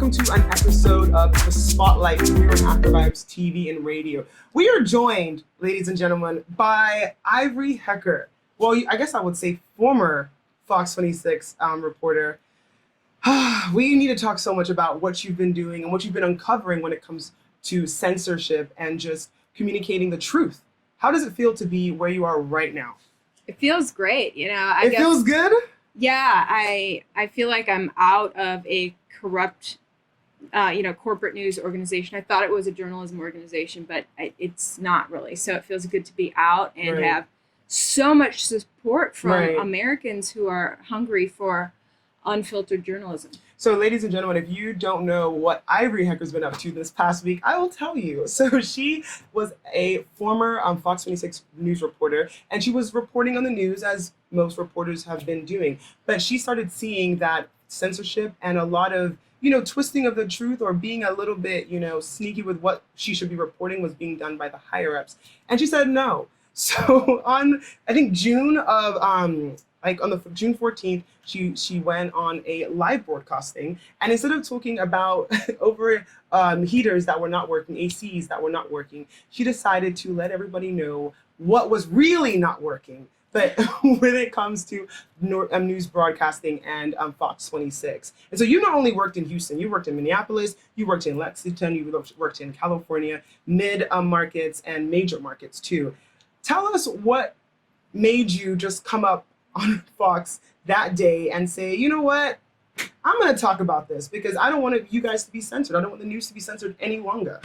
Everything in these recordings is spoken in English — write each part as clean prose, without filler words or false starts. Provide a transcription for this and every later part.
welcome to an episode of The Spotlight here on Afrovibes TV and Radio. We are joined, ladies and gentlemen, by Ivory Hecker. Well, I guess I would say former Fox 26 reporter. We need to talk so much about what you've been doing and what you've been uncovering when it comes to censorship and just communicating the truth. How does it feel to be where you are right now? It feels great, you know. It feels good? Yeah, I feel like I'm out of a corrupt, corporate news organization. I thought it was a journalism organization, but it's not really. So it feels good to be out and have so much support from Americans who are hungry for unfiltered journalism. So, ladies and gentlemen, if you don't know what Ivory Hecker's been up to this past week, I will tell you. So she was a former Fox 26 news reporter, and she was reporting on the news as most reporters have been doing. But she started seeing that censorship and a lot of, twisting of the truth or being a little bit, sneaky with what she should be reporting was being done by the higher-ups. And she said no. So on, I think, June 14th, she went on a live broadcasting, and instead of talking about over heaters that were not working, ACs that were not working, she decided to let everybody know what was really not working. But when it comes to news broadcasting and Fox 26. And so you not only worked in Houston, you worked in Minneapolis, you worked in Lexington, you worked in California, mid markets and major markets too. Tell us what made you just come up on Fox that day and say, you know what, I'm going to talk about this because I don't want you guys to be censored. I don't want the news to be censored any longer.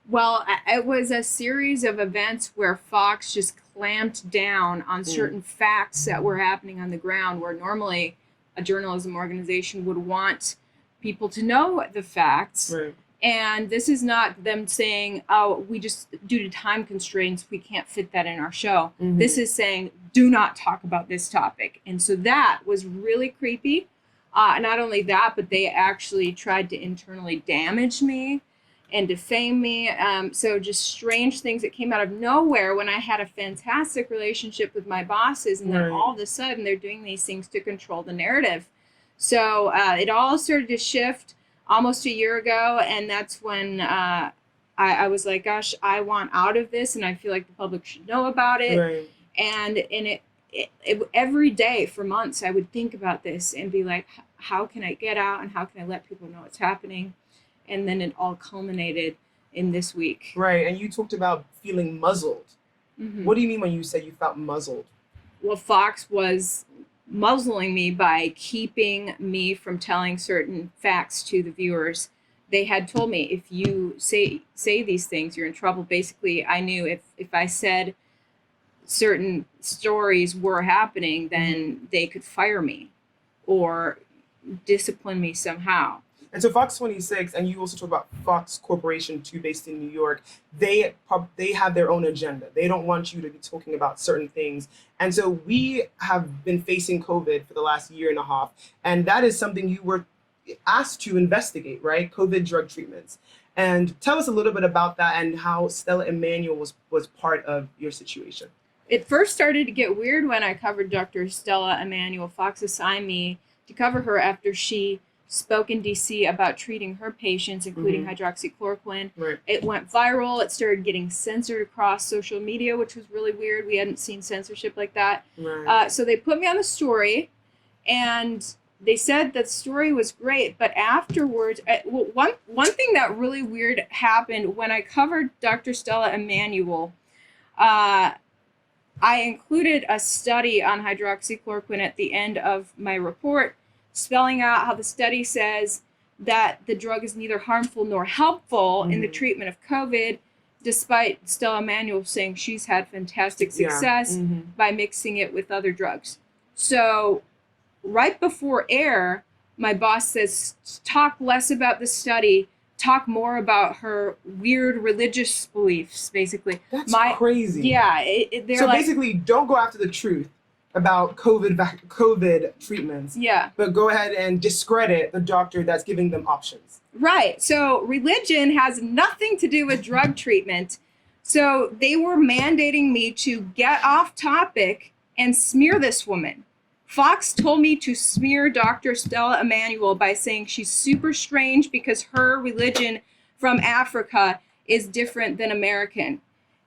Well, it was a series of events where Fox just clamped down on certain facts that were happening on the ground, where normally a journalism organization would want people to know the facts. Right. And this is not them saying, oh, we just, due to time constraints, we can't fit that in our show. Mm-hmm. This is saying, do not talk about this topic. And so that was really creepy. Not only that, but they actually tried to internally damage me and defame me. So just strange things that came out of nowhere when I had a fantastic relationship with my bosses. And then all of a sudden they're doing these things to control the narrative. So it all started to shift almost a year ago, and that's when I was like, gosh, I want out of this, and I feel like the public should know about it. Right. And it every day for months, I would think about this and be like, how can I get out, and how can I let people know what's happening? And then it all culminated in this week. Right, and you talked about feeling muzzled. Mm-hmm. What do you mean when you said you felt muzzled? Well, Fox was muzzling me by keeping me from telling certain facts to the viewers. They had told me, if you say these things, you're in trouble. Basically, I knew if I said certain stories were happening, then they could fire me or discipline me somehow. And so Fox 26, and you also talk about Fox Corporation too, based in New York, they have their own agenda. They don't want you to be talking about certain things. And so we have been facing COVID for the last year and a half, and that is something you were asked to investigate, right? COVID drug treatments. And tell us a little bit about that and how Stella Emanuel was part of your situation. It first started to get weird when I covered Dr. Stella Emanuel. Fox assigned me to cover her after she spoke in DC about treating her patients, including hydroxychloroquine. Right. It went viral. It started getting censored across social media, which was really weird. We hadn't seen censorship like that. Right. So they put me on the story, and they said that the story was great. But afterwards, one thing that really weird happened when I covered Dr. Stella Emanuel, I included a study on hydroxychloroquine at the end of my report, spelling out how the study says that the drug is neither harmful nor helpful in the treatment of COVID, despite Stella Emanuel saying she's had fantastic success by mixing it with other drugs. So right before air, my boss says, talk less about the study, talk more about her weird religious beliefs, basically. That's crazy. Yeah. So basically, don't go after the truth about COVID treatments. Yeah. But go ahead and discredit the doctor that's giving them options. Right. So religion has nothing to do with drug treatment. So they were mandating me to get off topic and smear this woman Fox told me to smear Dr. Stella Immanuel by saying she's super strange because her religion from Africa is different than American.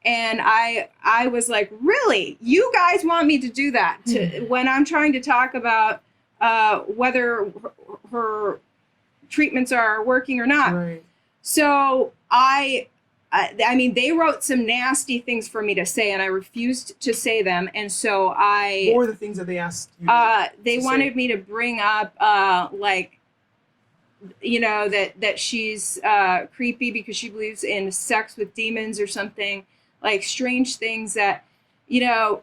And I was like, really? You guys want me to do that when I'm trying to talk about whether her treatments are working or not? Right. So I mean, they wrote some nasty things for me to say, and I refused to say them. And so What were the things that they asked you? They wanted me to bring up, like, you know, that she's creepy because she believes in sex with demons or something, like strange things that, you know,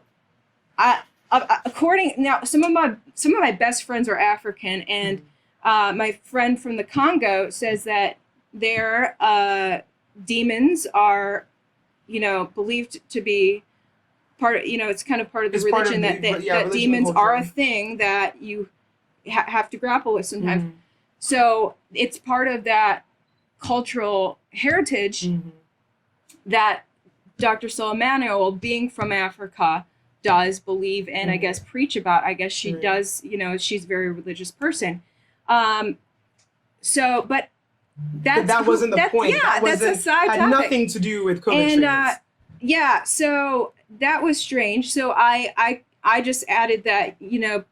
according now, some of my best friends are African, and my friend from the Congo says that their demons are, you know, believed to be part of, you know, it's kind of part of the religion that demons are a thing that you have to grapple with sometimes. So it's part of that cultural heritage that Dr. Stella Immanuel, being from Africa, does believe and I guess preach about. I guess she does, you know, she's a very religious person. So, but that wasn't the point. Yeah, that's a side topic. Had nothing to do with COVID treatments. Yeah, so that was strange. So I just added that, you know,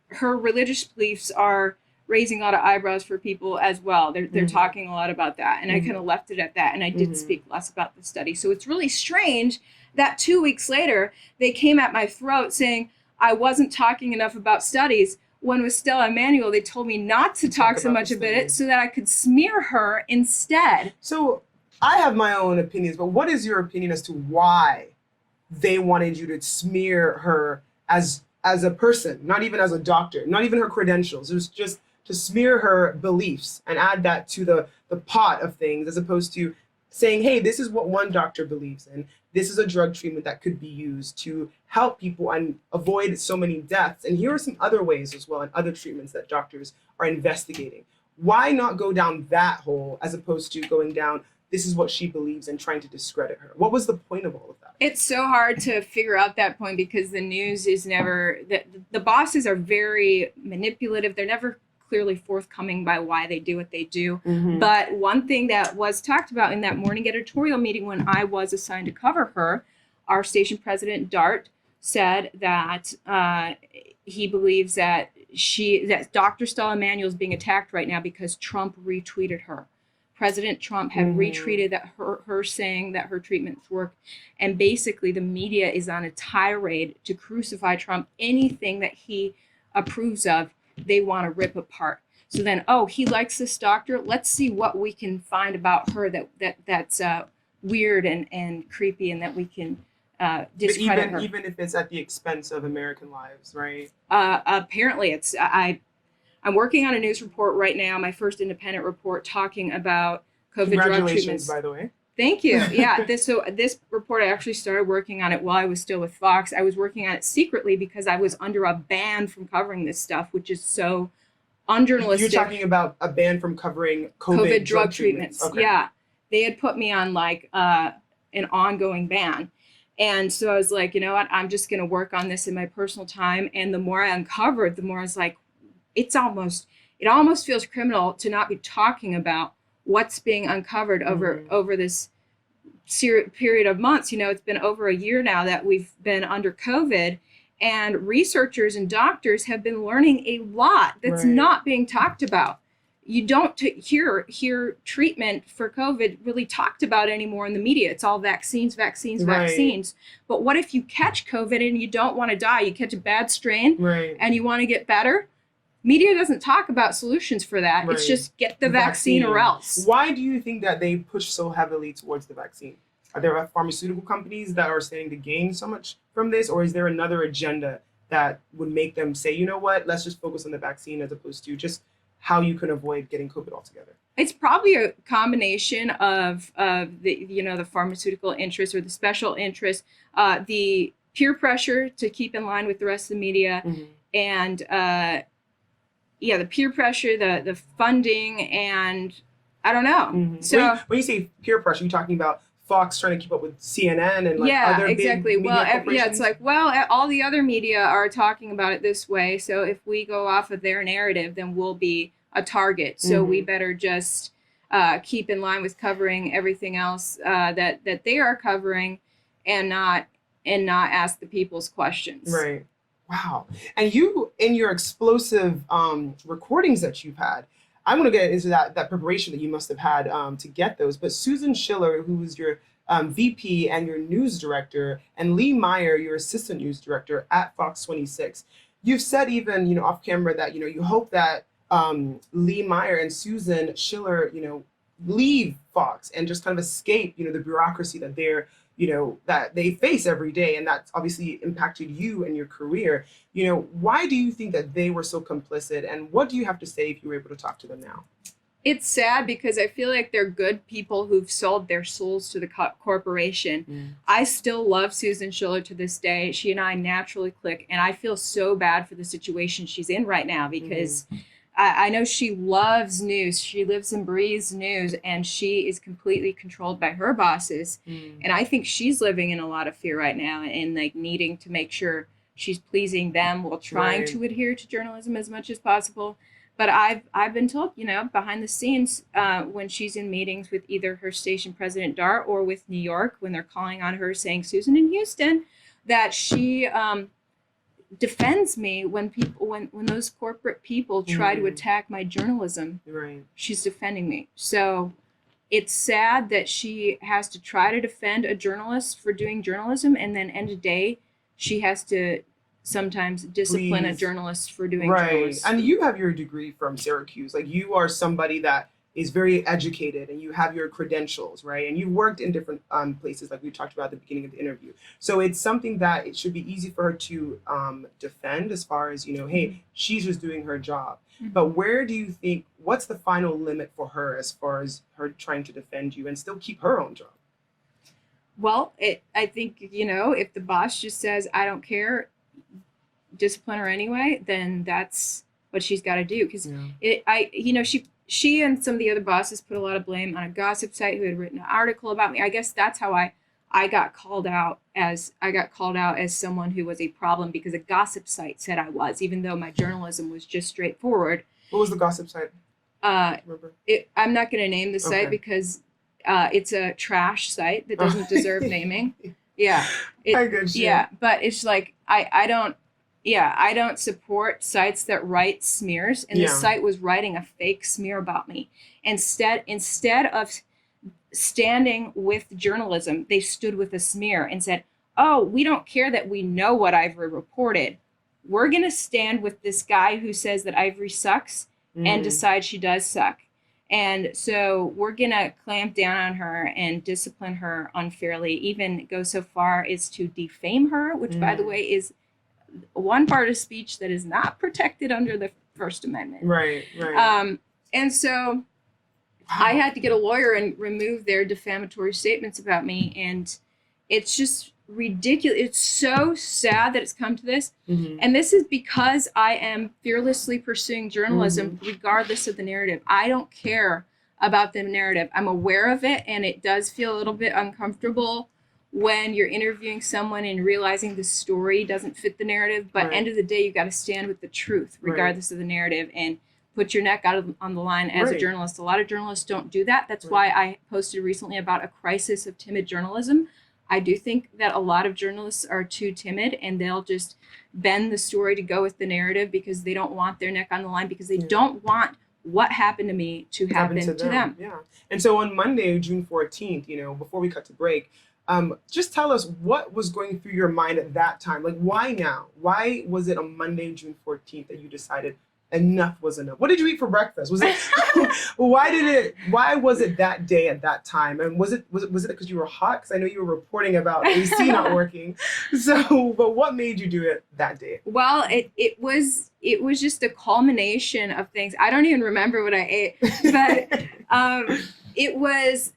her religious beliefs are raising a lot of eyebrows for people as well. They're talking a lot about that, and I kind of left it at that, and I did speak less about the study. So it's really strange that 2 weeks later they came at my throat saying I wasn't talking enough about studies, when with Stella Immanuel they told me not to talk so much about it so that I could smear her instead. So I have my own opinions, but what is your opinion as to why they wanted you to smear her as a person, not even as a doctor, not even her credentials? It was just to smear her beliefs and add that to the pot of things, as opposed to saying, hey, this is what one doctor believes in. This is a drug treatment that could be used to help people and avoid so many deaths. And here are some other ways as well, and other treatments that doctors are investigating. Why not go down that hole as opposed to going down, this is what she believes, and trying to discredit her? What was the point of all of that? It's so hard to figure out that point because the news is never, the bosses are very manipulative. They're never clearly forthcoming by why they do what they do. But one thing that was talked about in that morning editorial meeting when I was assigned to cover her, our station president, Dart, said that he believes that Dr. Stella Immanuel is being attacked right now because Trump retweeted her. President Trump had retweeted that her saying that her treatments work, and basically the media is on a tirade to crucify Trump. Anything that he approves of, they want to rip apart. So then, oh, he likes this doctor. Let's see what we can find about her that's weird and creepy, and that we can discredit her. Even if it's at the expense of American lives, right? Apparently, it's I'm working on a news report right now, my first independent report, talking about COVID drug treatments. Congratulations, by the way. Thank you. Yeah, this report, I actually started working on it while I was still with Fox. I was working on it secretly because I was under a ban from covering this stuff, which is so unjournalistic. You're talking about a ban from covering COVID drug treatments. Okay. Yeah, they had put me on like an ongoing ban. And so I was like, you know what, I'm just going to work on this in my personal time. And the more I uncovered, the more I was like, it almost feels criminal to not be talking about what's being uncovered over this period of months. You know, it's been over a year now that we've been under COVID, and researchers and doctors have been learning a lot that's not being talked about. You don't hear treatment for COVID really talked about anymore in the media. It's all vaccines. But what if you catch COVID and you don't want to die? You catch a bad strain and you want to get better? Media doesn't talk about solutions for that. It's just get the vaccine or else. Why do you think that they push so heavily towards the vaccine? Are there pharmaceutical companies that are standing to gain so much from this? Or is there another agenda that would make them say, you know what, let's just focus on the vaccine as opposed to just how you can avoid getting COVID altogether? It's probably a combination of the pharmaceutical interest or the special interest, the peer pressure to keep in line with the rest of the media, and the peer pressure, the funding, and I don't know. So when you say peer pressure, you're talking about Fox trying to keep up with CNN and like yeah, other exactly. big media Well, yeah, corporations? it's like, well, all the other media are talking about it this way, so if we go off of their narrative, then we'll be a target. So we better just keep in line with covering everything else that they are covering, and not ask the people's questions. Right. Wow. And you, in your explosive recordings that you've had, I want to get into that preparation that you must have had to get those. But Susan Schiller, who was your VP and your news director, and Lee Meyer, your assistant news director at Fox 26, you've said even, you know, off camera that, you know, you hope that Lee Meyer and Susan Schiller, you know, leave Fox and just kind of escape, you know, the bureaucracy that they're, you know, that they face every day, and that's obviously impacted you and your career. You know, why do you think that they were so complicit, and what do you have to say if you were able to talk to them now? It's sad because I feel like they're good people who've sold their souls to the corporation. I still love Susan Schiller to this day. She and I naturally click, and I feel so bad for the situation she's in right now because I know she loves news. She lives and breathes news, and she is completely controlled by her bosses. And I think she's living in a lot of fear right now and like needing to make sure she's pleasing them while trying to adhere to journalism as much as possible. But I've been told, you know, behind the scenes, when she's in meetings with either her station president Dart or with New York, when they're calling on her saying Susan in Houston, that she defends me when those corporate people try to attack my journalism. She's defending me. So it's sad that she has to try to defend a journalist for doing journalism, and then end of day she has to sometimes discipline a journalist for doing journalism. And you have your degree from Syracuse. Like, you are somebody that is very educated, and you have your credentials, right? And you've worked in different places, like we talked about at the beginning of the interview. So it's something that it should be easy for her to defend, as far as, you know, hey, she's just doing her job. But where do you think, what's the final limit for her as far as her trying to defend you and still keep her own job? Well, I think, you know, if the boss just says, I don't care, discipline her anyway, then that's what she's got to do. Because she and some of the other bosses put a lot of blame on a gossip site who had written an article about me. I guess that's how I got called out as someone who was a problem, because a gossip site said I was, even though my journalism was just straightforward. What was the gossip site? Remember? I'm not going to name the site because it's a trash site that doesn't deserve naming. Yeah. I get you. Yeah, but it's like I don't support sites that write smears, and the site was writing a fake smear about me. Instead of standing with journalism, they stood with a smear and said, oh, we don't care that we know what Ivory reported. We're going to stand with this guy who says that Ivory sucks and decide she does suck. And so we're going to clamp down on her and discipline her unfairly, even go so far as to defame her, which, by the way, is one part of speech that is not protected under the First Amendment. Right. And so I had to get a lawyer and remove their defamatory statements about me. And it's just ridiculous. It's so sad that it's come to this. And this is because I am fearlessly pursuing journalism regardless of the narrative. I don't care about the narrative. I'm aware of it, and it does feel a little bit uncomfortable when you're interviewing someone and realizing the story doesn't fit the narrative. But end of the day, you got to stand with the truth regardless of the narrative and put your neck out on the line as a journalist. A lot of journalists don't do that. That's why I posted recently about a crisis of timid journalism. I do think that a lot of journalists are too timid, and they'll just bend the story to go with the narrative because they don't want their neck on the line, because they don't want what happened to me to happen to them. Yeah. And so on Monday, June 14th, you know, before we cut to break, just tell us what was going through your mind at that time. Like, why now? Why was it on Monday, June 14th that you decided enough was enough? What did you eat for breakfast? Was it why was it that day at that time? And was it because you were hot? Because I know you were reporting about AC not working. So, but what made you do it that day? Well, it was just a culmination of things. I don't even remember what I ate, but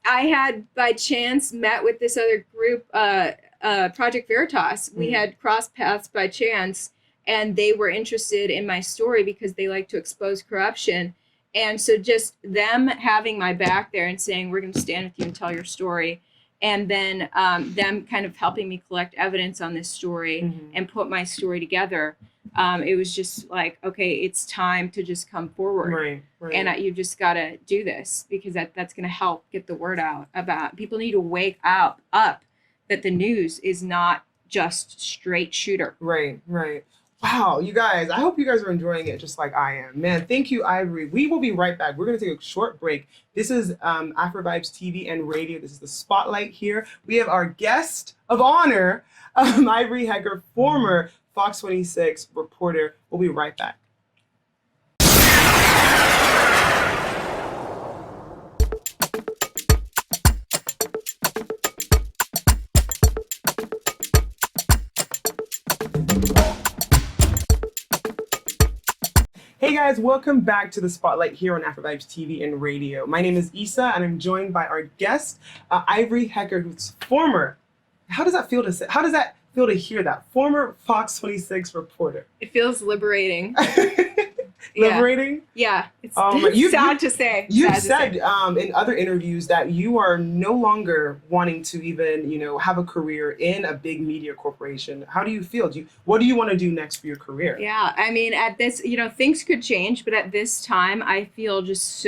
I had by chance met with this other group, Project Veritas. We had crossed paths by chance, and they were interested in my story because they like to expose corruption. And so just them having my back there and saying, we're going to stand with you and tell your story, and then them kind of helping me collect evidence on this story and put my story together. It was just like, okay, it's time to just come forward. Right. And you just got to do this, because that's going to help get the word out about, people need to wake up that the news is not just straight shooter. Right. Wow, you guys, I hope you guys are enjoying it just like I am. Man, thank you, Ivory. We will be right back. We're going to take a short break. This is Afrovibes TV and Radio. This is the Spotlight here. We have our guest of honor, Ivory Hecker, former Fox 26 reporter. We'll be right back. Hey guys, welcome back to the Spotlight here on Afrovibes TV and Radio. My name is Issa, and I'm joined by our guest, Ivory Hecker, who's former. How does that feel to say? How does that feel to hear that? Former Fox 26 reporter. It feels liberating. Liberating? Yeah, it's you, sad to say. You've said in other interviews that you are no longer wanting to even, have a career in a big media corporation. How do you feel? What do you want to do next for your career? Yeah, I mean, at this, things could change, but at this time, I feel just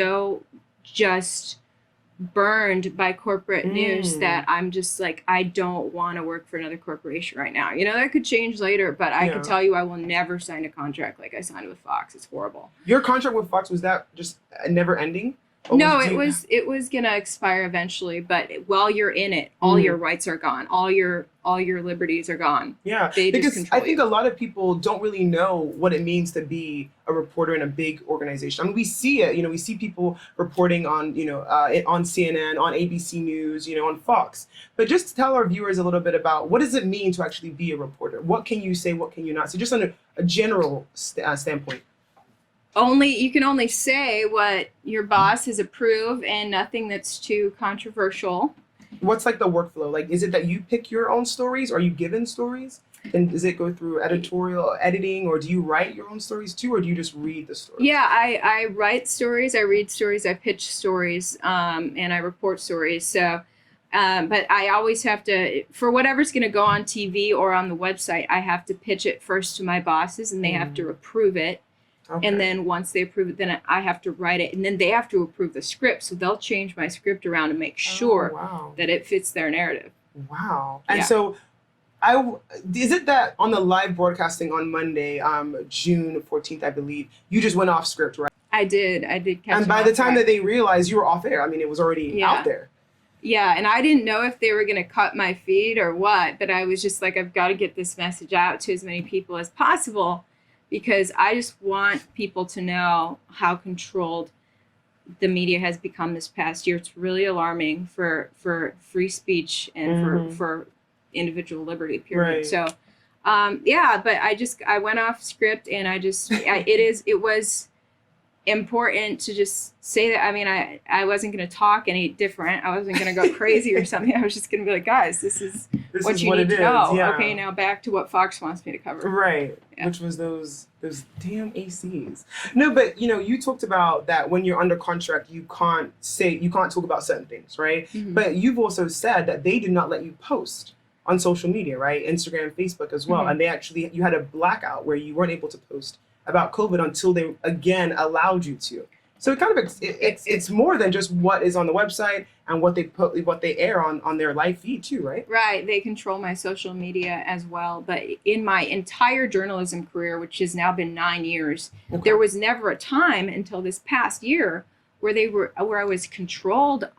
burned by corporate news that I'm just like, I don't want to work for another corporation right now. That could change later, but I can tell you I will never sign a contract like I signed with Fox. It's horrible. Your contract with Fox, was that just never ending? No, it was gonna expire eventually, but while you're in it, all your rights are gone. All your liberties are gone. Yeah, because I think a lot of people don't really know what it means to be a reporter in a big organization. I mean, we see it. We see people reporting on on CNN, on ABC News, on Fox. But just to tell our viewers a little bit about what does it mean to actually be a reporter? What can you say? What can you not? So just on a general standpoint. You can only say what your boss has approved, and nothing that's too controversial. What's like the workflow? Like, is it that you pick your own stories? Are you given stories? And does it go through editorial editing, or do you write your own stories too, or do you just read the stories? Yeah, I write stories, I read stories, I pitch stories, and I report stories. So, but I always have to, for whatever's going to go on TV or on the website, I have to pitch it first to my bosses, and they have to approve it. Okay. And then once they approve it, then I have to write it, and then they have to approve the script. So they'll change my script around to make sure that it fits their narrative. Wow. And so is it that on the live broadcasting on Monday, June 14th, I believe, you just went off script, right? I did catch. And by the time that they realized you were off air, I mean, it was already out there. Yeah, and I didn't know if they were going to cut my feed or what, but I was just like, I've got to get this message out to as many people as possible, because I just want people to know how controlled the media has become this past year. It's really alarming for free speech and for individual liberty, period. Right. So, but I went off script, and it was important to just say that. I mean, I wasn't going to talk any different. I wasn't going to go crazy or something. I was just going to be like, guys, this is what you need to know. Yeah. Okay, now back to what Fox wants me to cover. Right. Yeah. Which was those damn ACs. No, but you talked about that when you're under contract, you can't talk about certain things, right? Mm-hmm. But you've also said that they did not let you post on social media, right? Instagram, Facebook as well. Mm-hmm. And you had a blackout where you weren't able to post about COVID until they again allowed you to. So it kind of it's more than just what is on the website and what they air on their live feed too, right? Right. They control my social media as well. But in my entire journalism career, which has now been 9 years, there was never a time until this past year where I was controlled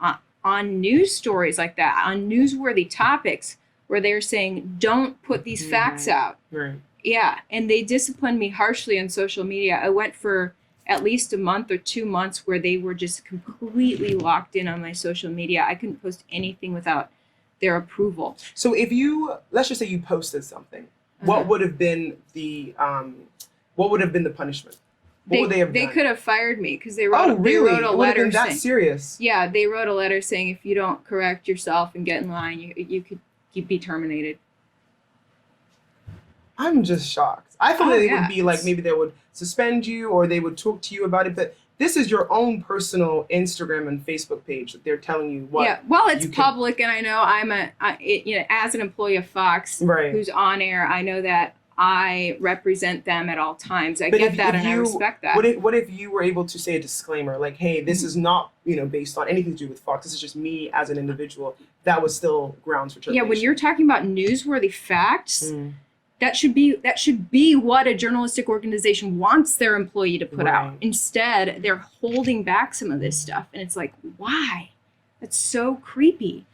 on news stories like that, on newsworthy topics, where they're saying, don't put these facts out. Right. Yeah. And they disciplined me harshly on social media. I went for at least a month or 2 months where they were just completely locked in on my social media. I couldn't post anything without their approval. So if let's just say you posted something, what would have been the punishment? What would they have done? They could have fired me, because they wrote a letter. It would have been that serious? Yeah, they wrote a letter saying if you don't correct yourself and get in line, you'd be terminated. I'm just shocked. I thought that it would be like maybe they would suspend you or they would talk to you about it, but this is your own personal Instagram and Facebook page that they're telling you what. Yeah, well, it's public, and I know as an employee of Fox, who's on air, I know that I represent them at all times. I get that, and I respect that. What if you were able to say a disclaimer like, hey, this is not, based on anything to do with Fox. This is just me as an individual. That was still grounds for termination. Yeah, when you're talking about newsworthy facts, that should be what a journalistic organization wants their employee to put out. Instead, they're holding back some of this stuff, and it's like, why? That's so creepy.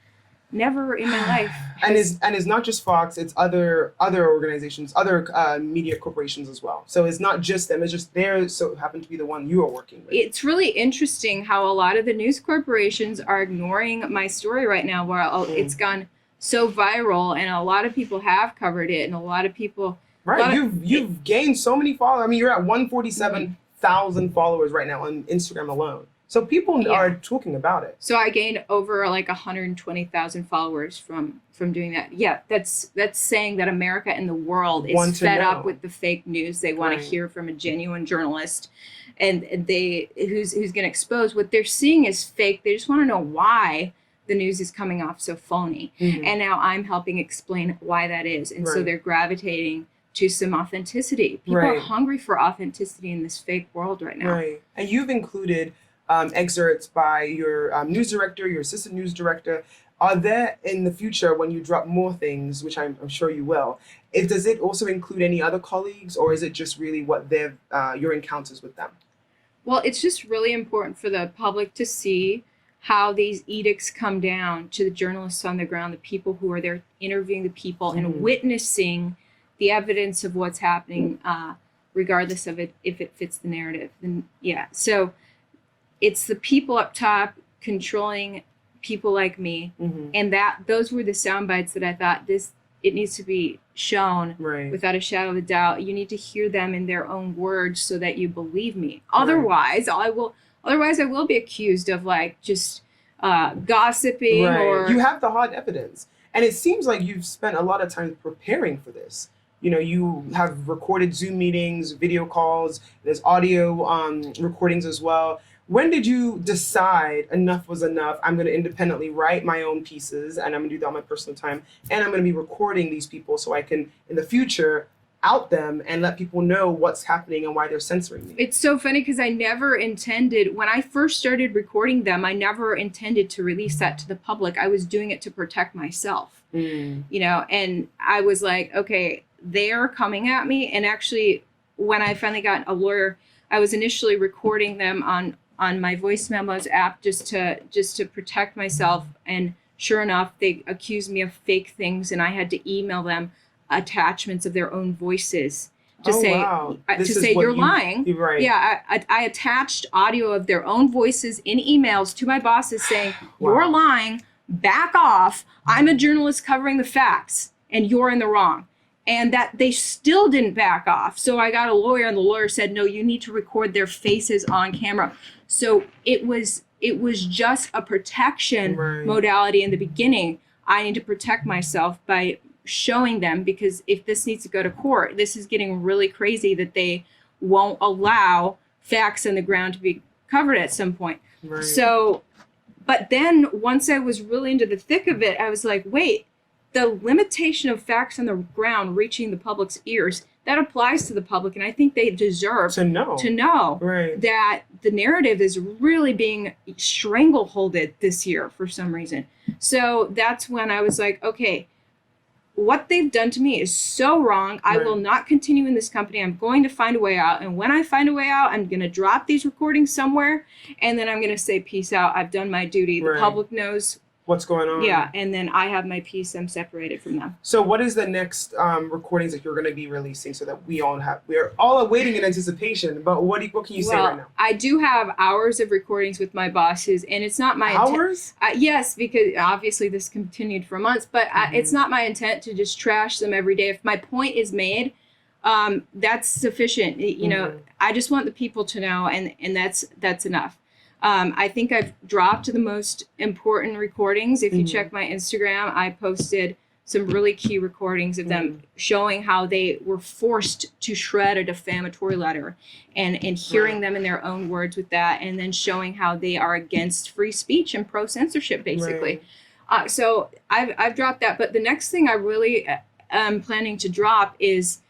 Never in my life. And it's not just Fox, it's other organizations, other media corporations as well. So it's not just them, it's just they so happen to be the one you are working with. It's really interesting how a lot of the news corporations are ignoring my story right now, where it's gone so viral, and a lot of people have covered it, and a lot of people... You've gained so many followers. I mean, you're at 147,000 followers right now on Instagram alone. So people are talking about it. So I gained over like 120,000 followers from doing that. Yeah, that's saying that America and the world is fed up with the fake news. They want to hear from a genuine journalist, and who's going to expose what they're seeing is fake. They just want to know why the news is coming off so phony. And now I'm helping explain why that is. And so they're gravitating to some authenticity. People are hungry for authenticity in this fake world right now. And you've included excerpts by your news director, your assistant news director. Are there in the future, when you drop more things, which I'm sure you will, does it also include any other colleagues, or is it just really what your encounters with them? Well, it's just really important for the public to see how these edicts come down to the journalists on the ground, the people who are there interviewing the people and witnessing the evidence of what's happening, regardless of it, if it fits the narrative. Then so it's the people up top controlling people like me, and those were the sound bites that I thought it needs to be shown without a shadow of a doubt. You need to hear them in their own words so that you believe me. Otherwise, I will be accused of like just gossiping or... You have the hard evidence, and it seems like you've spent a lot of time preparing for this. You have recorded Zoom meetings, video calls, there's audio recordings as well. When did you decide enough was enough? I'm going to independently write my own pieces, and I'm going to do that on my personal time, and I'm going to be recording these people so I can, in the future, out them and let people know what's happening and why they're censoring me. It's so funny because I never intended, when I first started recording them, I never intended to release that to the public. I was doing it to protect myself, and I was like, okay, they're coming at me. And actually, when I finally got a lawyer, I was initially recording them on my voice memos app just to protect myself. And sure enough, they accused me of fake things, and I had to email them attachments of their own voices to say you're lying. Yeah, I attached audio of their own voices in emails to my bosses saying, you're lying, back off. I'm a journalist covering the facts, and you're in the wrong. And that they still didn't back off. So I got a lawyer, and the lawyer said, no, you need to record their faces on camera. So it was just a protection modality in the beginning. I need to protect myself by showing them, because if this needs to go to court, this is getting really crazy that they won't allow facts on the ground to be covered at some point. So, but then once I was really into the thick of it, I was like, wait, the limitation of facts on the ground reaching the public's ears, that applies to the public, and I think they deserve to know that the narrative is really being strangleholded this year for some reason. So that's when I was like, okay, what they've done to me is so wrong. I will not continue in this company. I'm going to find a way out. And when I find a way out, I'm going to drop these recordings somewhere, and then I'm going to say, peace out. I've done my duty. The public knows what's going on. Yeah, and then I have my piece. I'm separated from them. So what is the next recordings that you're going to be releasing so that we're all awaiting in anticipation, but what can you say right now? I do have hours of recordings with my bosses, and it's not my hours? Yes, because obviously this continued for months, but it's not my intent to just trash them every day. If my point is made, that's sufficient. I just want the people to know, and that's enough. I think I've dropped the most important recordings. If you check my Instagram, I posted some really key recordings of them showing how they were forced to shred a defamatory letter, and hearing them in their own words with that, and then showing how they are against free speech and pro-censorship, basically. So I've dropped that. But the next thing I really am planning to drop is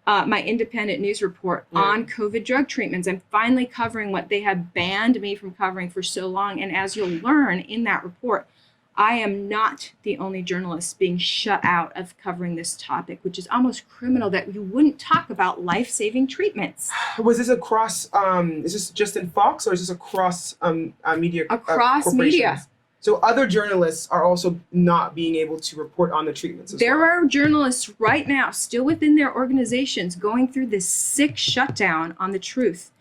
my independent news report on COVID drug treatments. I'm finally covering what they have banned me from covering for so long. And as you'll learn in that report, I am not the only journalist being shut out of covering this topic, which is almost criminal that you wouldn't talk about life-saving treatments. Was this across, is this just in Fox, or is this across media? Across media. So other journalists are also not being able to report on the treatments as There well. are journalists right now still within their organizations going through this sick shutdown on the truth.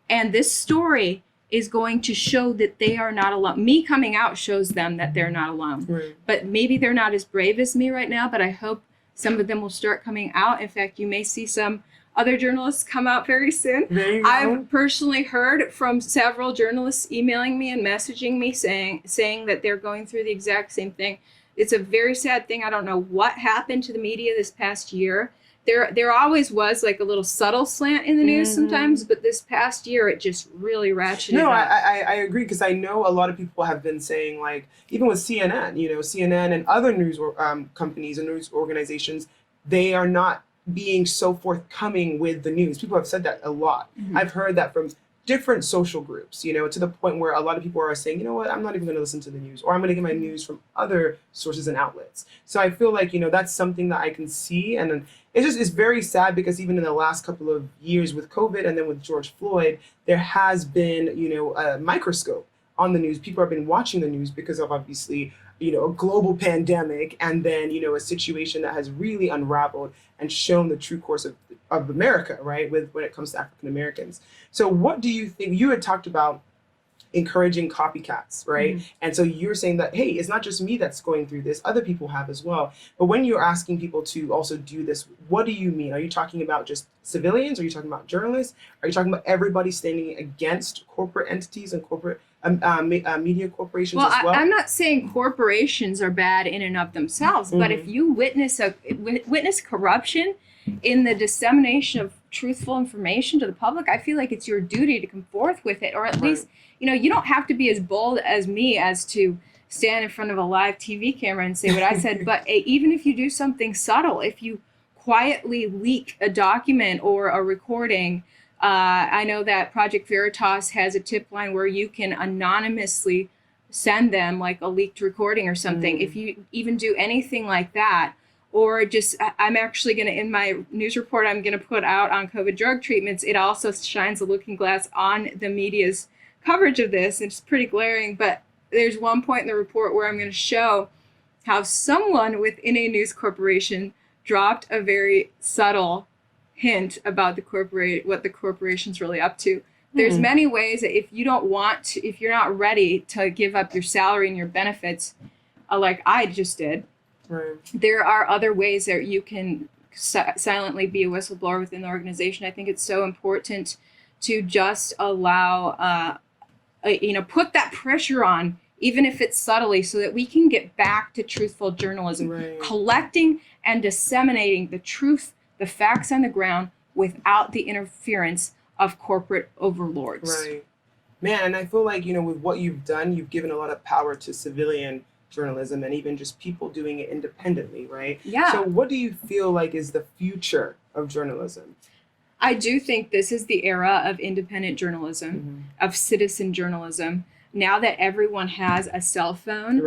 And this story is going to show that they are not alone. Me coming out shows them that they're not alone. Right. But maybe they're not as brave as me right now, but I hope some of them will start coming out. In fact, you may see some other journalists come out very soon. There you go. I've personally heard from several journalists emailing me and messaging me saying that they're going through the exact same thing. It's a very sad thing. I don't know what happened to the media this past year. There always was like a little subtle slant in the news sometimes, but this past year it just really ratcheted up. I agree, because I know a lot of people have been saying, like, even with CNN, CNN and other news companies and news organizations, they are not being so forthcoming with the news. People have said that a lot. I've heard that from different social groups, to the point where a lot of people are saying, you know what, I'm not even going to listen to the news, or I'm going to get my news from other sources and outlets. So I feel like, that's something that I can see. And it's very sad, because even in the last couple of years with COVID and then with George Floyd, there has been, a microscope on the news. People have been watching the news because of, obviously, a global pandemic, and then, a situation that has really unraveled and shown the true course of America, right, when it comes to African Americans. So what do you think? You had talked about encouraging copycats, right? And so you're saying that, hey, it's not just me that's going through this, other people have as well. But when you're asking people to also do this, what do you mean? Are you talking about just civilians? Are you talking about journalists? Are you talking about everybody standing against corporate entities and corporate media corporations as well? I'm not saying corporations are bad in and of themselves, but if you witness corruption in the dissemination of truthful information to the public, I feel like it's your duty to come forth with it, or at least, you don't have to be as bold as me as to stand in front of a live TV camera and say what I said, but even if you do something subtle, if you quietly leak a document or a recording, I know that Project Veritas has a tip line where you can anonymously send them like a leaked recording or something. If you even do anything like that, or just, I'm actually going to, in my news report I'm going to put out on COVID drug treatments, it also shines a looking glass on the media's coverage of this. It's pretty glaring, but there's one point in the report where I'm going to show how someone within a news corporation dropped a very subtle hint about what the corporation's really up to. There's many ways that if you're not ready to give up your salary and your benefits, like I just did, there are other ways that you can silently be a whistleblower within the organization. I think it's so important to just allow, put that pressure on, even if it's subtly, so that we can get back to truthful journalism, collecting and disseminating the truth, the facts on the ground, without the interference of corporate overlords. Right. Man, and I feel like, with what you've done, you've given a lot of power to civilian journalism and even just people doing it independently, right? Yeah. So what do you feel like is the future of journalism? I do think this is the era of independent journalism, of citizen journalism. Now that everyone has a cell phone,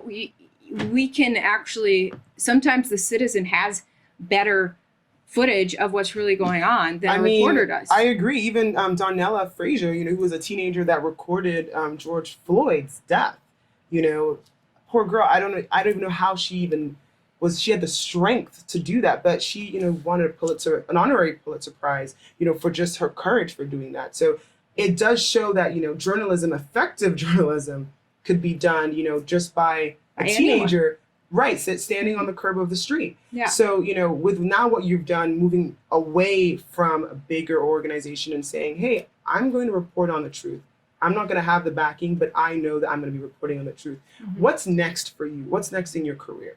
we can actually, sometimes the citizen has better footage of what's really going on than a reporter does. I agree. Even Donnella Frazier, who was a teenager that recorded George Floyd's death, poor girl. I don't even know how she had the strength to do that, but she, wanted an honorary Pulitzer Prize, for just her courage for doing that. So it does show that, journalism, effective journalism, could be done, just by a teenager, standing on the curb of the street. Yeah. So, with now what you've done, moving away from a bigger organization and saying, hey, I'm going to report on the truth. I'm not going to have the backing, but I know that I'm going to be reporting on the truth. What's next for you? What's next in your career?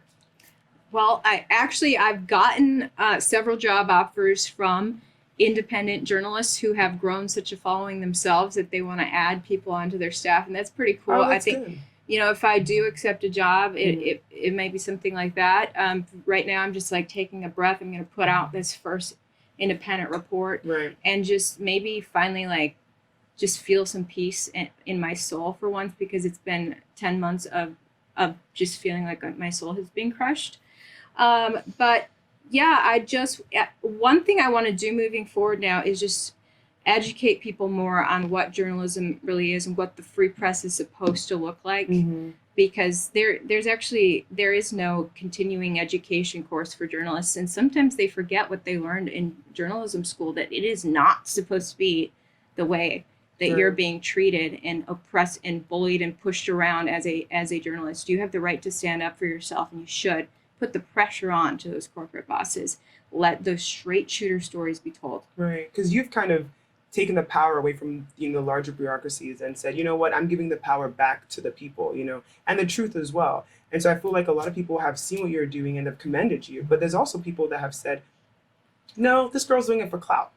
Well, I've gotten several job offers from independent journalists who have grown such a following themselves that they want to add people onto their staff, and that's pretty cool. Oh, that's I think, good. if I do accept a job, Mhm. it might be something like that. Right now, I'm just like taking a breath. I'm going to put out this first independent report Right. and just maybe finally like just feel some peace in my soul for once, because it's been 10 months of just feeling like my soul has been crushed. But yeah, one thing I want to do moving forward now is just educate people more on what journalism really is and what the free press is supposed to look like. Mm-hmm. Because there is no continuing education course for journalists, and sometimes they forget what they learned in journalism school, that it is not supposed to be the way that Right. you're being treated and oppressed and bullied and pushed around as a journalist. You have the right to stand up for yourself, and you should put the pressure on to those corporate bosses. Let those straight shooter stories be told. Right, because you've kind of taken the power away from the larger bureaucracies and said, you know what, I'm giving the power back to the people, and the truth as well. And so I feel like a lot of people have seen what you're doing and have commended you, but there's also people that have said, no, this girl's doing it for clout.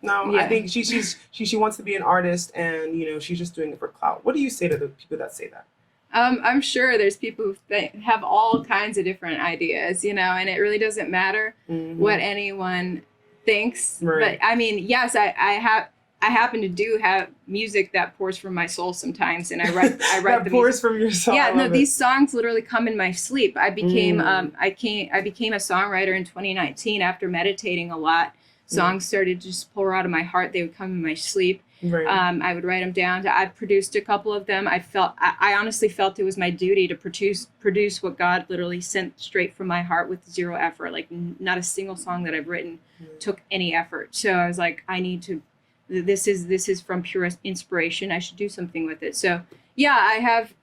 No, I Yeah. think she wants to be an artist, and she's just doing it for clout. What do you say to the people that say that? I'm sure there's people that have all kinds of different ideas, and it really doesn't matter Mhm. what anyone thinks. Right. But I mean, yes, I happen to have music that pours from my soul sometimes, and I write that the pours music. from your soul. Yeah, I no, love it. these songs literally come in my sleep. I became Mm. I became a songwriter in 2019 after meditating a lot. Songs started to just pour out of my heart. They would come in my sleep. Right. I would write them down. I've produced a couple of them. I honestly felt it was my duty to produce what God literally sent straight from my heart with zero effort. Like not a single song that I've written took any effort. So I was like, this is from pure inspiration. I should do something with it. So yeah,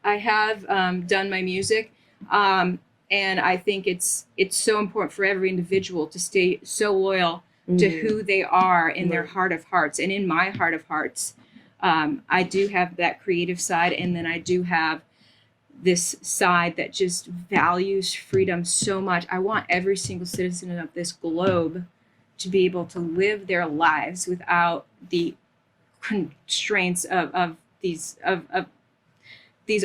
I have done my music. And I think it's so important for every individual to stay so loyal to who they are in their Right. heart of hearts. And in my heart of hearts, I do have that creative side, and then I do have this side that just values freedom so much. I want every single citizen of this globe to be able to live their lives without the constraints of these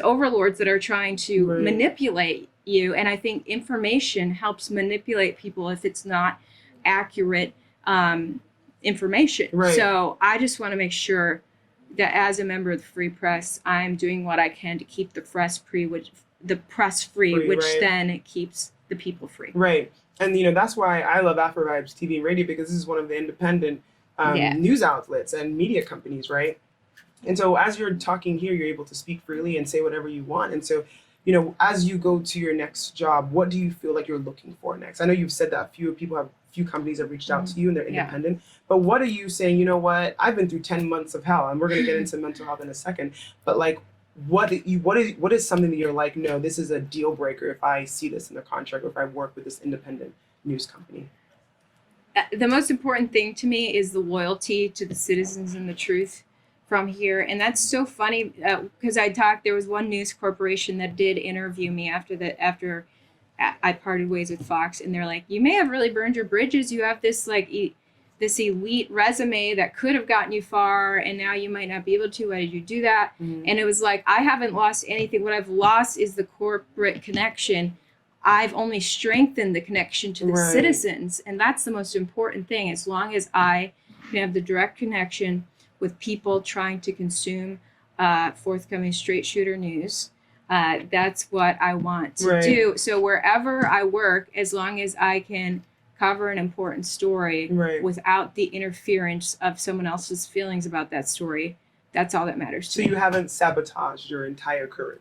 overlords that are trying to Right. manipulate you. And I think information helps manipulate people if it's not accurate information. Right. So I just want to make sure that as a member of the free press, I'm doing what I can to keep the press free, which Right. then keeps the people free. Right. And that's why I love Afrovibes TV and Radio, because this is one of the independent Yeah. news outlets and media companies, right? And so as you're talking here, you're able to speak freely and say whatever you want. And so, as you go to your next job, what do you feel like you're looking for next? I know you've said that a few companies have reached out to you and they're Yeah. independent, but what are you saying, you know what, I've been through 10 months of hell, and we're going to get into mental health in a second, but like, what is something that you're like, no, this is a deal breaker if I see this in the contract or if I work with this independent news company? The most important thing to me is the loyalty to the citizens and the truth from here. And that's so funny because there was one news corporation that did interview me after I parted ways with Fox, and they're like, you may have really burned your bridges. You have this this elite resume that could have gotten you far, and now you might not be able to. Why did you do that? Mhm. And it was like, I haven't lost anything. What I've lost is the corporate connection. I've only strengthened the connection to the Right. citizens, and that's the most important thing. As long as I can have the direct connection with people trying to consume forthcoming straight shooter news, that's what I want to Right. do. So wherever I work, as long as I can cover an important story Right. without the interference of someone else's feelings about that story, that's all that matters to So me. you haven't sabotaged your entire career,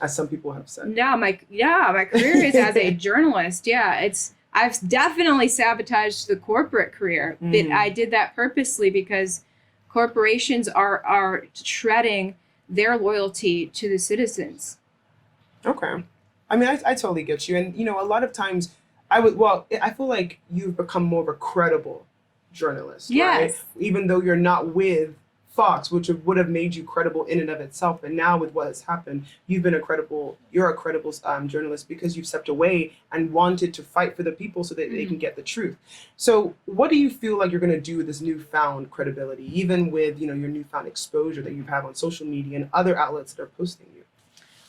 as some people have said. No, my career is as a journalist. Yeah, I've definitely sabotaged the corporate career. But Mm. I did that purposely because corporations are shredding their loyalty to the citizens. Okay. I mean, I totally get you. And, a lot of times I feel like you've become more of a credible journalist, right? Yes. Even though you're not with Fox, which would have made you credible in and of itself. And now with what has happened, you're a credible journalist because you've stepped away and wanted to fight for the people so that they can get the truth. So what do you feel like you're going to do with this newfound credibility, even with, your newfound exposure that you have on social media and other outlets that are posting you?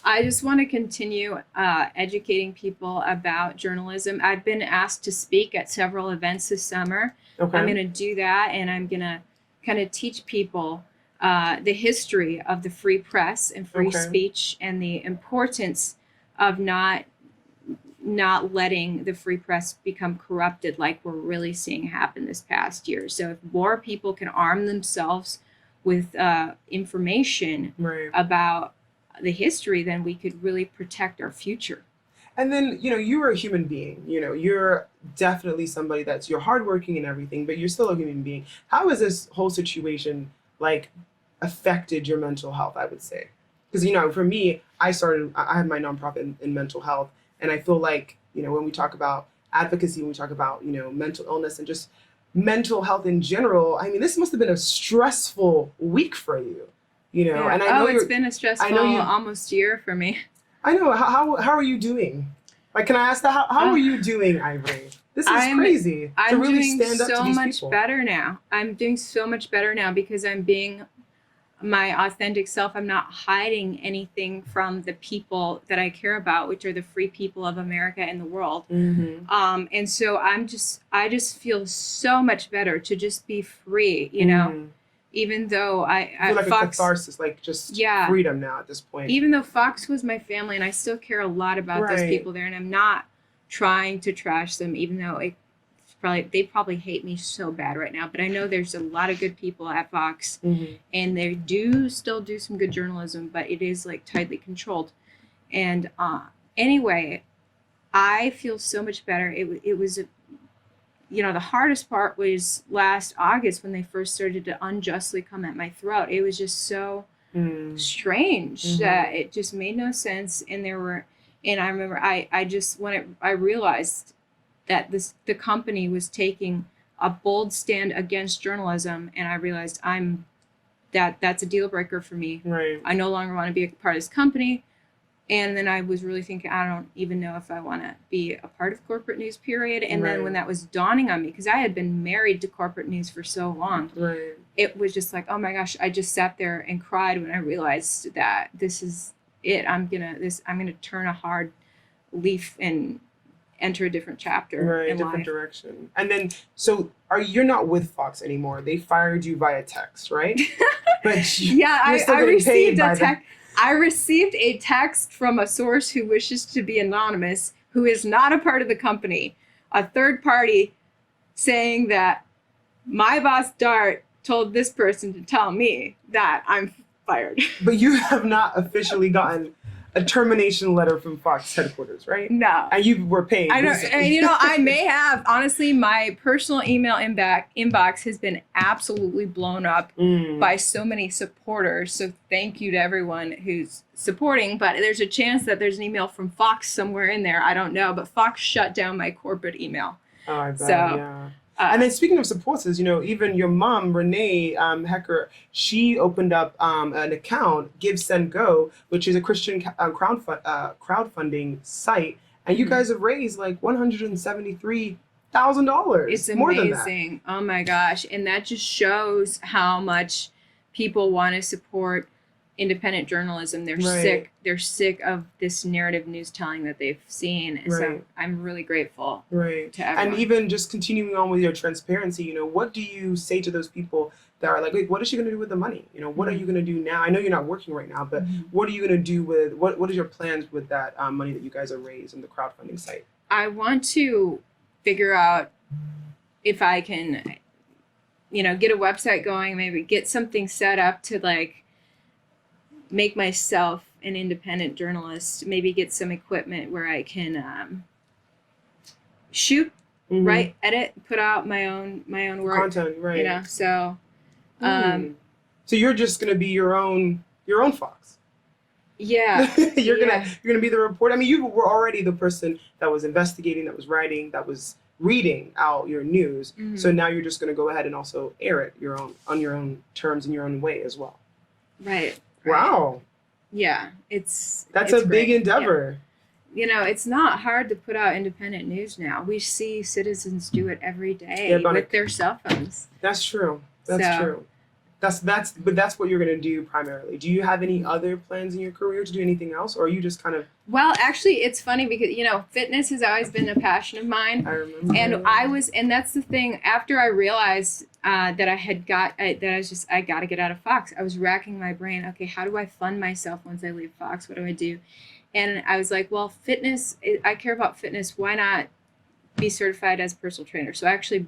I just want to continue educating people about journalism. I've been asked to speak at several events this summer. Okay. I'm going to do that, and I'm going to kind of teach people the history of the free press and free speech and the importance of not letting the free press become corrupted like we're really seeing happen this past year. So if more people can arm themselves with information about the history, then we could really protect our future. And then, you're a human being, you're definitely somebody you're hardworking and everything, but you're still a human being. How has this whole situation affected your mental health, I would say? Because, for me, I have my nonprofit in mental health. And I feel like, when we talk about advocacy, when we talk about, mental illness and just mental health in general, I mean, this must have been a stressful week for you, Yeah. And I know it's been a stressful almost year for me. I know. How are you doing? Can I ask that? How are you doing, Ivory? This is crazy. I'm to really doing stand up to so these much people. better now. I'm doing so much better now because I'm being my authentic self. I'm not hiding anything from the people that I care about, which are the free people of America and the world. Mm-hmm. And so I just feel so much better to just be free, Even though I feel like Fox, a catharsis, freedom now at this point. Even though Fox was my family, and I still care a lot about those people there, and I'm not trying to trash them, even though they probably hate me so bad right now. But I know there's a lot of good people at Fox, and they do still do some good journalism, but it is tightly controlled. And anyway, I feel so much better. It was the hardest part was last August when they first started to unjustly come at my throat. It was just so strange that it just made no sense. And I remember when I realized that the company was taking a bold stand against journalism, and I realized that's a deal breaker for me. Right. I no longer want to be a part of this company. And then I was really thinking, I don't even know if I want to be a part of corporate news, period. And then when that was dawning on me, because I had been married to corporate news for so long, it was just like, oh my gosh, I just sat there and cried when I realized that this is it. I'm gonna turn a hard leaf and enter a different chapter in different life. direction. And then, so you're not with Fox anymore. They fired you via text, right? But I received a text. I received a text from a source who wishes to be anonymous, who is not a part of the company, a third party, saying that my boss Dart told this person to tell me that I'm fired. But you have not officially gotten a termination letter from Fox headquarters, right? No. And you were paid. I know, and I may have. Honestly, my personal email inbox has been absolutely blown up by so many supporters. So thank you to everyone who's supporting. But there's a chance that there's an email from Fox somewhere in there. I don't know. But Fox shut down my corporate email. Oh, I bet, yeah. And then speaking of supporters, even your mom, Renee Hecker, she opened up an account, Give, Send, Go, which is a Christian crowdfunding site. And you guys have raised $173,000. It's amazing. More than that. Oh my gosh. And that just shows how much people want to support independent journalism. They're sick. They're sick of this narrative news telling that they've seen. And so I'm really grateful to everyone. And even just continuing on with your transparency, what do you say to those people that are like, wait, what is she going to do with the money? What are you going to do now? I know you're not working right now, but what are you going to do with, what is your plans with that money that you guys are raised in the crowdfunding site? I want to figure out if I can, get a website going, maybe get something set up to make myself an independent journalist, maybe get some equipment where I can shoot, edit, put out my own work. Content, right. So so you're just gonna be your own Fox. Yeah. You're gonna be the reporter. I mean, you were already the person that was investigating, that was writing, that was reading out your news. Mhm. So now you're just going to go ahead and also air it on your own terms in your own way as well. Right. Wow. Yeah, That's it's a big great. endeavor. You know, it's not hard to put out independent news now. We see citizens do it every day Yeah, but with their cell phones. That's true. That's So- true. But that's what you're going to do primarily. Do you have any other plans in your career to do anything else, or are you just kind of? Well, actually, it's funny because, you know, fitness has always been a passion of mine. I remember. And that's the thing. After I realized that I got to get out of Fox, I was racking my brain. Okay, how do I fund myself once I leave Fox? What do I do? And I was like, well, fitness. I care about fitness. Why not be certified as a personal trainer? So I actually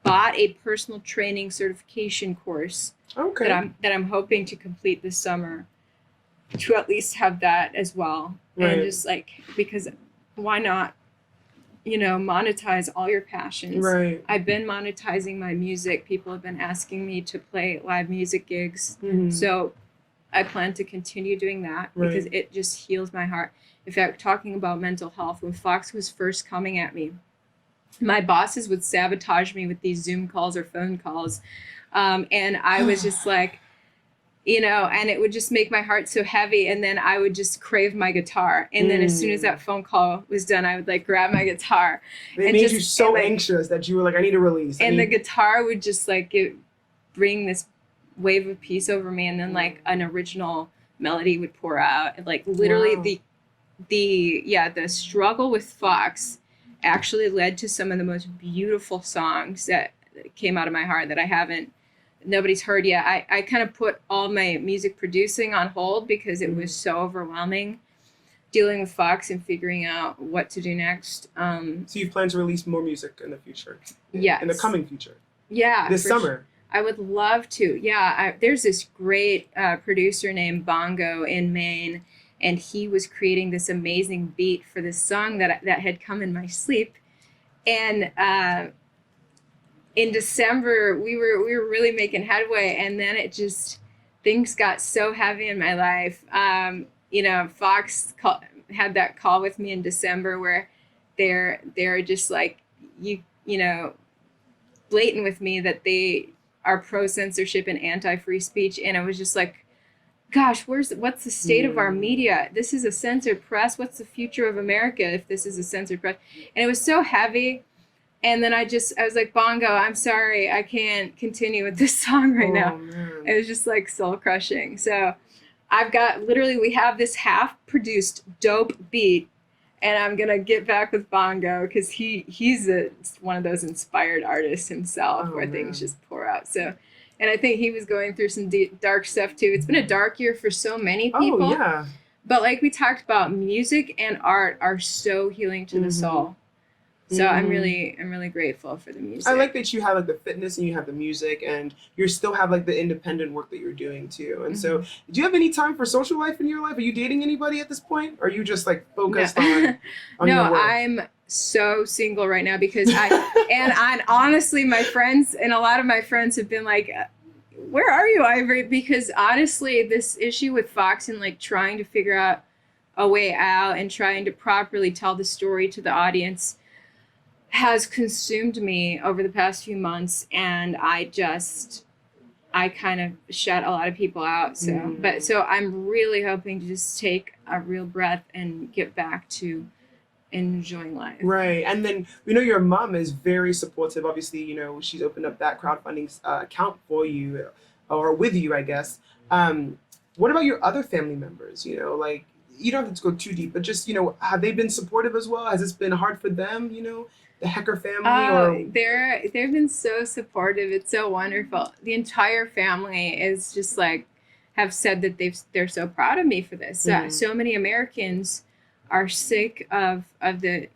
bought a personal training certification course Okay. that I'm hoping to complete this summer, to at least have that as well. Right. And just like, because why not, you know, monetize all your passions. Right. I've been monetizing my music. People have been asking me to play live music gigs. Mhm. So I plan to continue doing that because Right. it just heals my heart. In fact, talking about mental health, when Fox was first coming at me, my bosses would sabotage me with these Zoom calls or phone calls. And I was just like, you know, and it would just make my heart so heavy. And then I would just crave my guitar. And then as soon as that phone call was done, I would like grab my guitar. They and made just- you so and, like- anxious that you were like, I need to release. And the guitar would just like bring this wave of peace over me. And then like an original melody would pour out. And like literally Wow. the struggle with Fox actually led to some of the most beautiful songs that came out of my heart that nobody's heard yet. I kind of put all my music producing on hold because it was so overwhelming dealing with Fox and figuring out what to do next. So you plan to release more music in the future? Yes. In the coming future? Yeah. This for summer? sure. I would love to. Yeah. There's this great producer named Bongo in Maine, and he was creating this amazing beat for this song that had come in my sleep. And in December, we were really making headway, and then things got so heavy in my life. You know, Fox had that call with me in December where they're just like, you know, blatant with me that they are pro censorship and anti free speech, and I was just like, gosh, what's the state of our media? This is a censored press. What's the future of America if this is a censored press? And it was so heavy. And then I was like, Bongo, I'm sorry, I can't continue with this song right now. Man. It was just like soul crushing. So we have this half produced dope beat, and I'm gonna get back with Bongo because he's one of those inspired artists himself where things just pour out. So, and I think he was going through some dark stuff too. It's been a dark year for so many people. Oh, yeah. But like we talked about, music and art are so healing to the soul. So I'm really grateful for the music. I like that you have like the fitness and you have the music and you still have like the independent work that you're doing too. And so, do you have any time for social life in your life? Are you dating anybody at this point? Or are you just like focused on your work? I'm so single right now because I honestly, my friends and a lot of my friends have been like, where are you, Ivory? Because honestly, this issue with Fox and like trying to figure out a way out and trying to properly tell the story to the audience has consumed me over the past few months, and I kind of shut a lot of people out. So I'm really hoping to just take a real breath and get back to enjoying life. Right. And then we know your mom is very supportive. Obviously, you know, she's opened up that crowdfunding account for you or with you, I guess. What about your other family members? You know, like, you don't have to go too deep, but just, you know, have they been supportive as well? Has this been hard for them, you know? The Hecker family? They've been so supportive. It's so wonderful. The entire family is just like have said that they're so proud of me for this. So many Americans are sick of the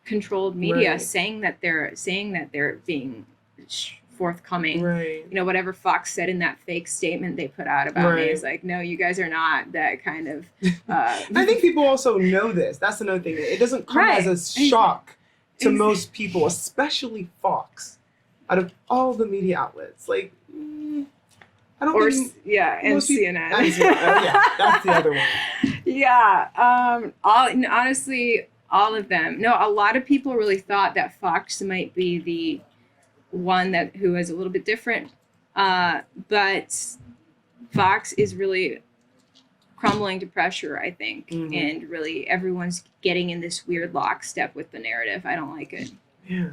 controlled media saying that they're being forthcoming. Right. You know, whatever Fox said in that fake statement they put out about me is like, no, you guys are not that kind of. I think people also know this. That's another thing. It doesn't come as a shock to most people, especially Fox, out of all the media outlets. Like, I don't think... and CNN. Yeah, that's the other one. Yeah. Honestly, All of them. No, a lot of people really thought that Fox might be the one who is a little bit different, but Fox is really crumbling to pressure, I think, and really everyone's getting in this weird lockstep with the narrative. I don't like it. Yeah.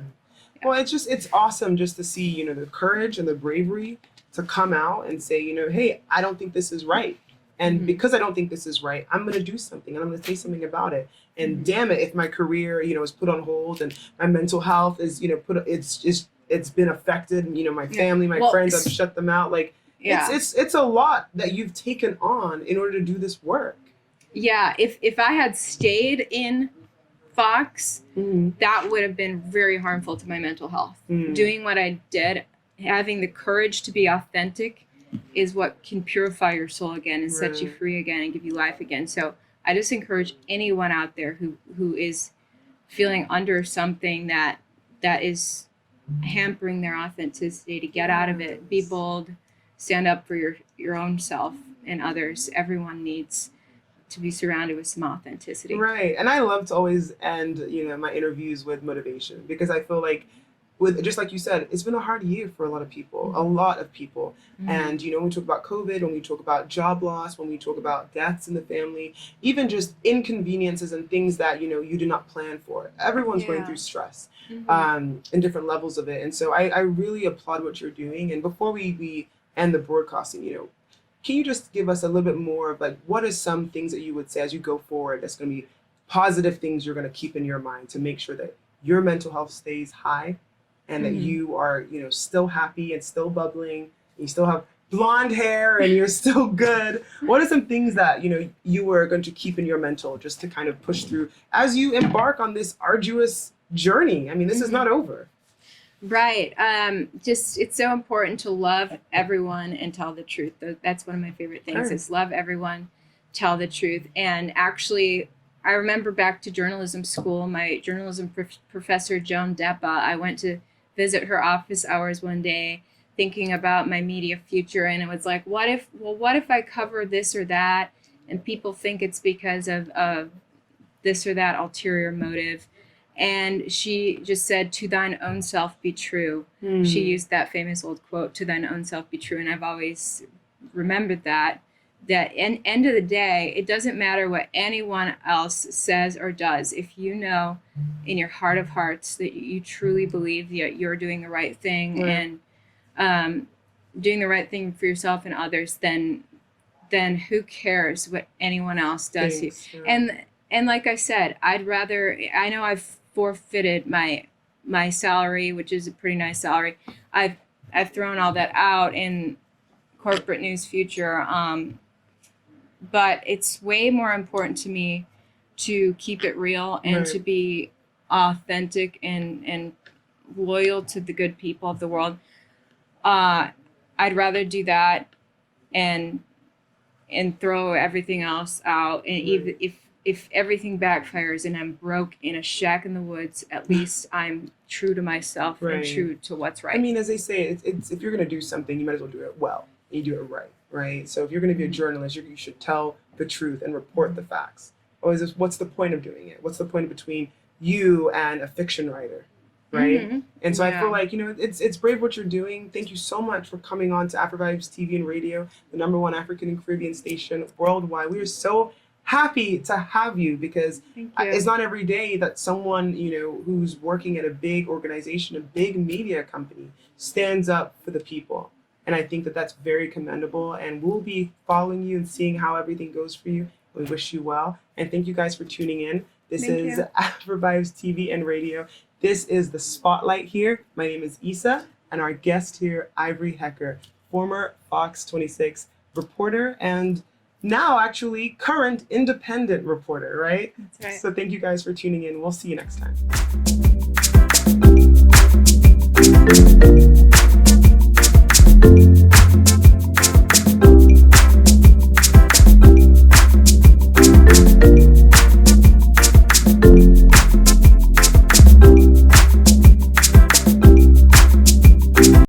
Well, it's awesome just to see, you know, the courage and the bravery to come out and say, you know, hey, I don't think this is right. And because I don't think this is right, I'm going to do something and I'm going to say something about it. And damn it, if my career, you know, is put on hold and my mental health is, you know, it's been affected, you know, my family, my friends, I've shut them out. Like, it's a lot that you've taken on in order to do this work. Yeah. If I had stayed in Fox, that would have been very harmful to my mental health. Doing what I did, having the courage to be authentic, is what can purify your soul again and set you free again and give you life again. So I just encourage anyone out there who is feeling under something that is hampering their authenticity to get out of it. Be bold, stand up for your own self and others. Everyone needs to be surrounded with some authenticity. Right. And I love to always end, you know, my interviews with motivation, because I feel like, with just like you said, it's been a hard year for a lot of people, And, you know, when we talk about COVID, when we talk about job loss, when we talk about deaths in the family, even just inconveniences and things that, you know, you did not plan for. Everyone's going through stress in different levels of it. And so I really applaud what you're doing. And before we end the broadcasting, you know, can you just give us a little bit more of like, what are some things that you would say as you go forward that's going to be positive things you're going to keep in your mind to make sure that your mental health stays high and that you are, you know, still happy and still bubbling, you still have blonde hair and you're still good? What are some things that, you know, you are going to keep in your mental just to kind of push through as you embark on this arduous journey? I mean, this is not over. Right. Just, it's so important to love everyone and tell the truth. That's one of my favorite things is love everyone, tell the truth. And actually, I remember back to journalism school, my journalism professor, Joan Deppa, I went to visit her office hours one day thinking about my media future. And it was like, what if I cover this or that and people think it's because of this or that ulterior motive? And she just said, to thine own self be true. She used that famous old quote, to thine own self be true. And I've always remembered that end of the day, it doesn't matter what anyone else says or does. If you know in your heart of hearts that you truly believe that you're doing the right thing and doing the right thing for yourself and others, then who cares what anyone else does to you? And like I said, I know I've forfeited my salary, which is a pretty nice salary. I've thrown all that out in corporate news future. But it's way more important to me to keep it real and to be authentic and loyal to the good people of the world. I'd rather do that and throw everything else out. And even if everything backfires and I'm broke in a shack in the woods, at least I'm true to myself and true to what's right. I mean, as they say, it's if you're going to do something, you might as well do it well. And you do it right. Right. So if you're going to be a journalist, you should tell the truth and report the facts. What's the point of doing it? What's the point between you and a fiction writer? Right. And so I feel like, you know, it's brave what you're doing. Thank you so much for coming on to Afrovibes TV and Radio, the #1 African and Caribbean station worldwide. We are so happy to have you because it's not every day that someone, you know, who's working at a big organization, a big media company, stands up for the people. And I think that that's very commendable. And we'll be following you and seeing how everything goes for you. We wish you well. And thank you guys for tuning in. This is Afrovibes TV and Radio. This is the Spotlight here. My name is Issa, and our guest here, Ivory Hecker, former Fox 26 reporter and now actually current independent reporter, right? That's right. So thank you guys for tuning in. We'll see you next time.